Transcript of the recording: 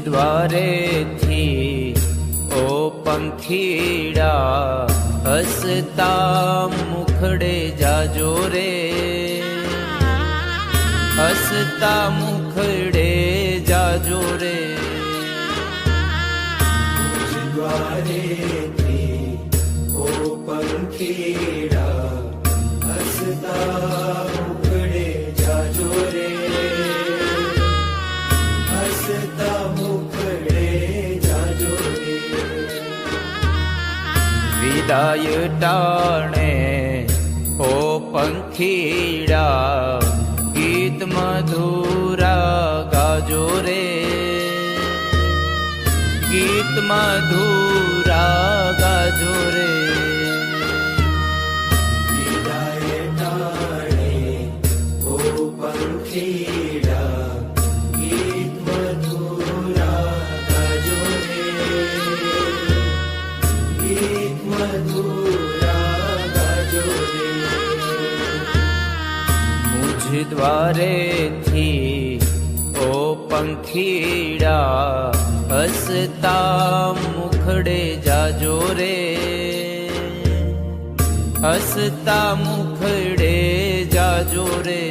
દ્વારેથી ઓ પંખીડા હસતા મુખડે જાજો રે, હસતા મુખડે જાજો રે. દ્વારેથી ઓ પંખીડા હસતા મુખડે જાજો રે, હસતા મુખડે જાજો રે. વિદાય ટાણે ઓ પંખીડા ગીત મધુરા ગાજો રે, ગીત મધુરા ગાજો રે. વિદાય ટાણે ઓ પંખીડા ગીત મધુરા ગાજો રે, ગીત મધુરા ગાજો રે. મુझ દ્વારેથી ઓ પંખીડા હસતા મુખડે જાજો રે, હસતા મુખડે જાજો રે.